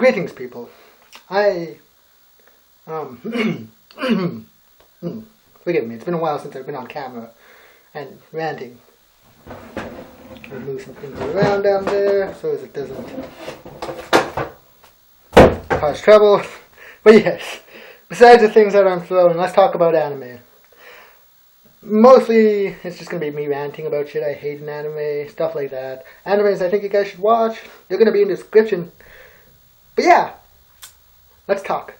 Greetings, people. I, forgive me, it's been a while since I've been on camera and ranting. I'll move some things around down there so as it doesn't cause trouble. But yes, besides the things that I'm throwing, let's talk about anime. Mostly, it's just going to be me ranting about shit I hate in anime, stuff like that. Animes I think you guys should watch. They're going to be in the description. But yeah, let's talk.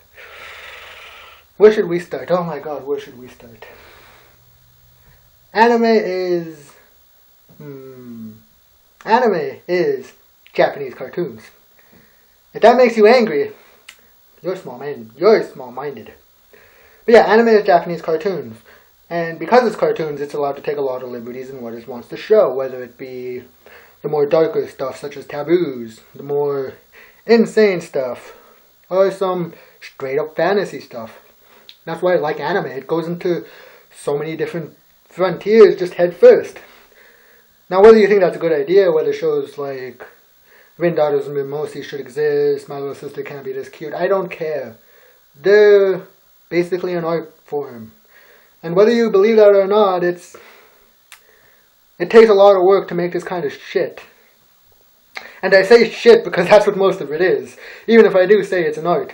Where should we start? Oh my god, where should we start? Anime is Japanese cartoons. If that makes you angry, you're small-minded. But yeah, anime is Japanese cartoons. And because it's cartoons, it's allowed to take a lot of liberties in what it wants to show, whether it be the more darker stuff such as taboos, the more insane stuff, or some straight-up fantasy stuff. That's why I like anime. It goes into so many different frontiers just head first. Now, whether you think that's a good idea, whether shows like Rin Daughters and Mimosi should exist, My Little Sister Can't Be This Cute, I don't care. They're basically an art form. And whether you believe that or not, it takes a lot of work to make this kind of shit. And I say shit because that's what most of it is. Even if I do say it's an art.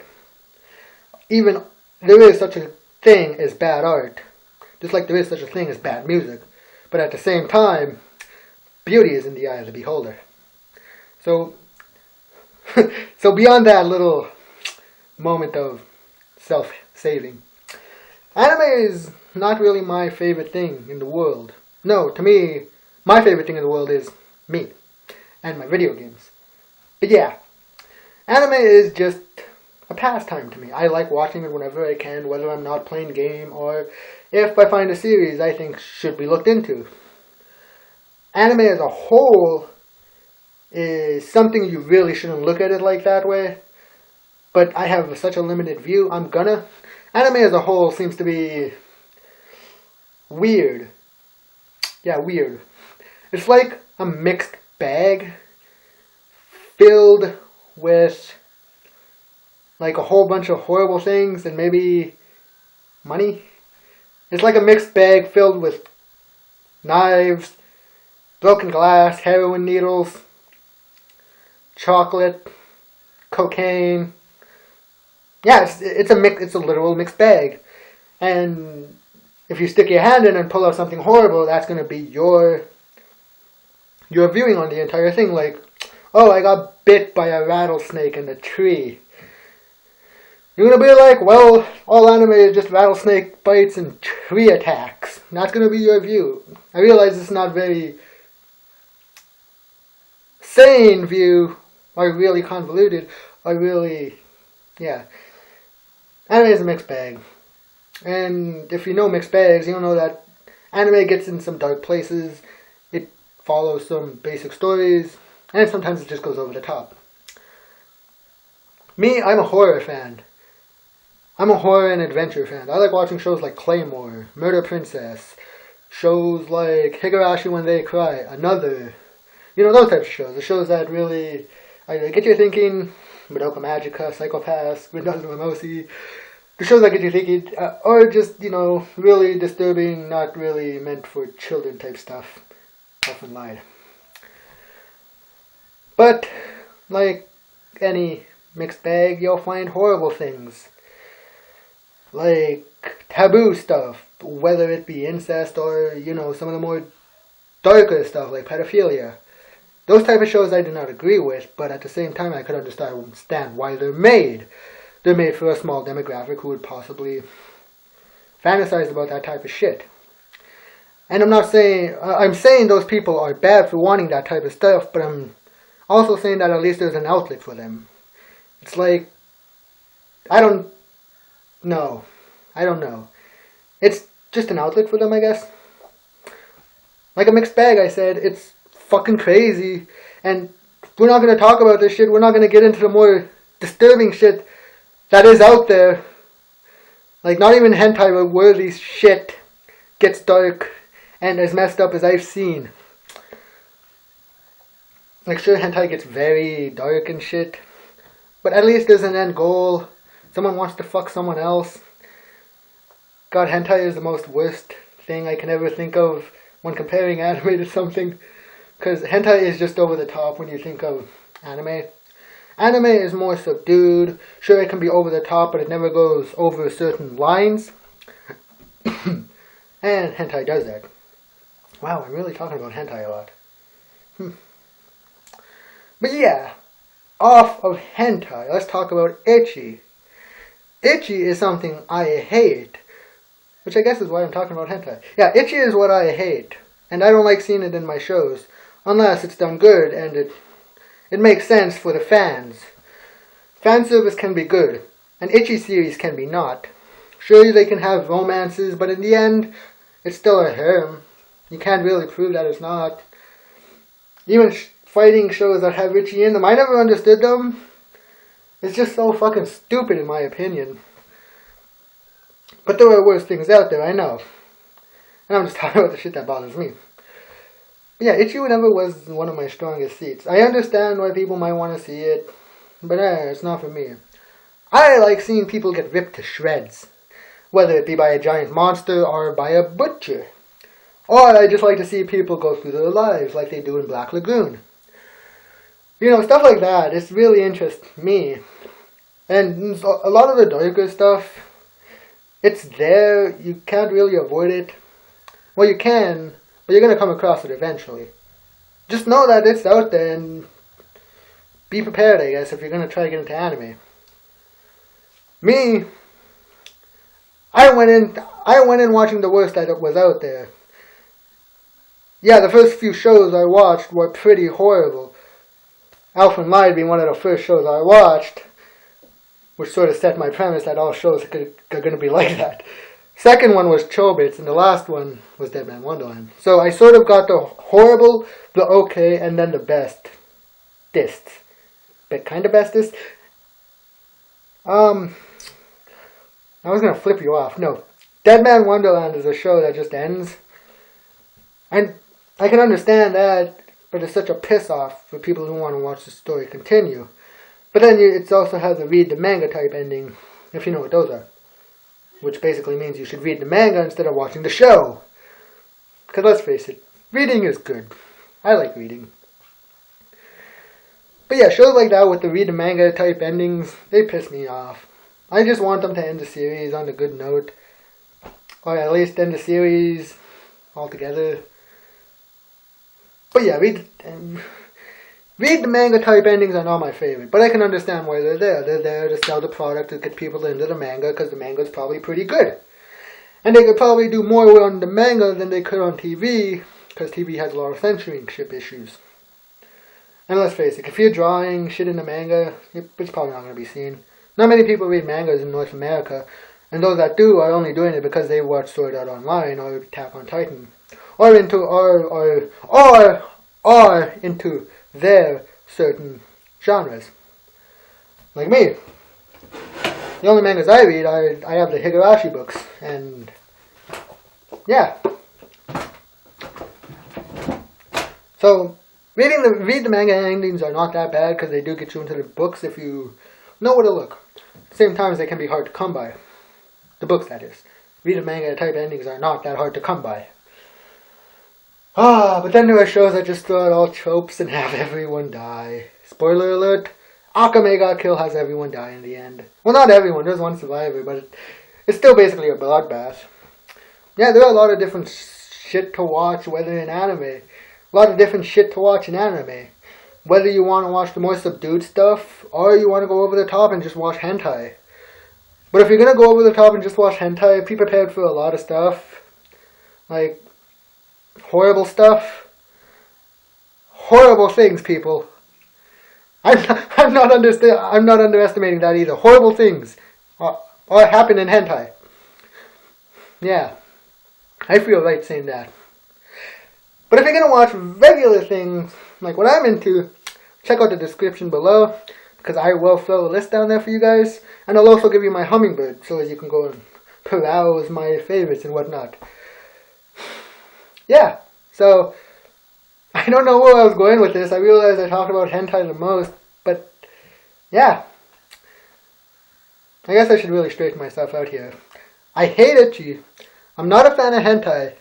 Even there is such a thing as bad art. Just like there is such a thing as bad music. But at the same time, beauty is in the eye of the beholder. So beyond that little moment of self-saving, anime is not really my favorite thing in the world. No, to me, my favorite thing in the world is me and my video games. But yeah, anime is just a pastime to me. I like watching it whenever I can, whether I'm not playing a game or if I find a series I think should be looked into. Anime as a whole is something you really shouldn't look at it like that way. But I have such a limited view, Anime as a whole seems to be weird. Yeah, weird. It's like a mixed bag filled with like a whole bunch of horrible things and maybe money. It's like a mixed bag filled with knives, broken glass, heroin needles, chocolate, cocaine. Yeah, it's a literal mixed bag. And if you stick your hand in and pull out something horrible, that's going to be your viewing on the entire thing. Like, oh, I got bit by a rattlesnake in a tree. You're going to be like, well, all anime is just rattlesnake bites and tree attacks. And that's going to be your view. I realize it's not very sane view, or really convoluted, or really, yeah. Anime is a mixed bag. And if you know mixed bags, you'll know that anime gets in some dark places, it follows some basic stories, and sometimes it just goes over the top. Me, I'm a horror fan. I'm a horror and adventure fan. I like watching shows like Claymore, Murder Princess, shows like Higurashi When They Cry, Another, those types of shows. The shows that really get you thinking, Madoka Magica, Psychopaths, Rin Daughters and Mimosi. The shows that get you thinking, or just, really disturbing, not really meant for children type stuff. Often lied. But, like any mixed bag, you'll find horrible things. Like taboo stuff, whether it be incest or, some of the more darker stuff like pedophilia. Those type of shows I do not agree with, but at the same time I could understand why they're made. They're made for a small demographic who would possibly fantasize about that type of shit. And I'm saying those people are bad for wanting that type of stuff, but I'm also saying that at least there's an outlet for them. It's like, I don't know. It's just an outlet for them, I guess. Like a mixed bag, I said, it's fucking crazy. And we're not going to talk about this shit. We're not going to get into the more disturbing shit that is out there. Like, not even hentai worthy shit gets dark and as messed up as I've seen. Like, sure, hentai gets very dark and shit, But at least there's an end goal. Someone wants to fuck someone else. God, hentai is the most worst thing I can ever think of when comparing anime to something. Because hentai is just over the top when you think of anime. Anime is more subdued. Sure, it can be over the top, but it never goes over certain lines. And hentai does that. Wow, I'm really talking about hentai a lot. But yeah, off of hentai, let's talk about ecchi. Ecchi is something I hate, which I guess is why I'm talking about hentai. Yeah, ecchi is what I hate, and I don't like seeing it in my shows, unless it's done good and it makes sense for the fans. Fan service can be good, and ecchi series can be not. Sure, they can have romances, but in the end, it's still a harem. You can't really prove that it's not. Even fighting shows that have ecchi in them, I never understood them. It's just so fucking stupid in my opinion. But there are worse things out there, I know. And I'm just talking about the shit that bothers me. But yeah, ecchi never was one of my strongest suits. I understand why people might want to see it, but it's not for me. I like seeing people get ripped to shreds. Whether it be by a giant monster or by a butcher. Or I just like to see people go through their lives like they do in Black Lagoon. You know, stuff like that. It really interests me. And a lot of the darker stuff, it's there. You can't really avoid it. Well, you can, but you're going to come across it eventually. Just know that it's out there and be prepared, I guess, if you're going to try to get into anime. Me, I went in watching the worst that was out there. Yeah, the first few shows I watched were pretty horrible. Alpha and Light being one of the first shows I watched, which sort of set my premise that all shows are going to be like that. Second one was Chobits, and the last one was Deadman Wonderland. So I sort of got the horrible, the okay, and then the best. But kind of bestest. I was going to flip you off. No. Deadman Wonderland is a show that just ends. And I can understand that, but it's such a piss-off for people who want to watch the story continue. But then it also has a read the manga type ending, if you know what those are. Which basically means you should read the manga instead of watching the show. Because let's face it, reading is good. I like reading. But yeah, shows like that with the read the manga type endings, they piss me off. I just want them to end the series on a good note. Or at least end the series altogether. But yeah, read the manga type endings are not my favorite. But I can understand why they're there. They're there to sell the product, to get people into the manga, because the manga is probably pretty good. And they could probably do more on the manga than they could on TV, because TV has a lot of censorship issues. And let's face it, if you're drawing shit in the manga, it's probably not going to be seen. Not many people read mangas in North America, and those that do are only doing it because they watch Sword Art Online or Attack on Titan, or into their certain genres. Like me, the only mangas I read, I have the Higurashi books, and yeah. So read the manga endings are not that bad because they do get you into the books if you know where to look. At the same time, they can be hard to come by. The books, that is. Read the manga type endings are not that hard to come by. But then there are shows that just throw out all tropes and have everyone die. Spoiler alert, Akame ga Kill has everyone die in the end. Well, not everyone, there's one survivor, but it's still basically a bloodbath. Yeah, there are a lot of different shit to watch, whether in anime. A lot of different shit to watch in anime. Whether you want to watch the more subdued stuff, or you want to go over the top and just watch hentai. But if you're going to go over the top and just watch hentai, be prepared for a lot of stuff. Like, horrible stuff. Horrible things, people. I'm not underestimating that either. Horrible things are happen in hentai. Yeah. I feel right saying that. But if you're going to watch regular things, like what I'm into, check out the description below, because I will throw a list down there for you guys, and I'll also give you my hummingbird, so as you can go and peruse my favorites and whatnot. Yeah, so, I don't know where I was going with this. I realized I talked about hentai the most, but, yeah. I guess I should really straighten myself out here. I hate ecchi. I'm not a fan of hentai.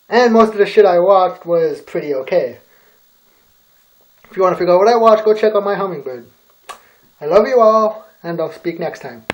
And most of the shit I watched was pretty okay. If you want to figure out what I watched, go check out my hummingbird. I love you all, and I'll speak next time.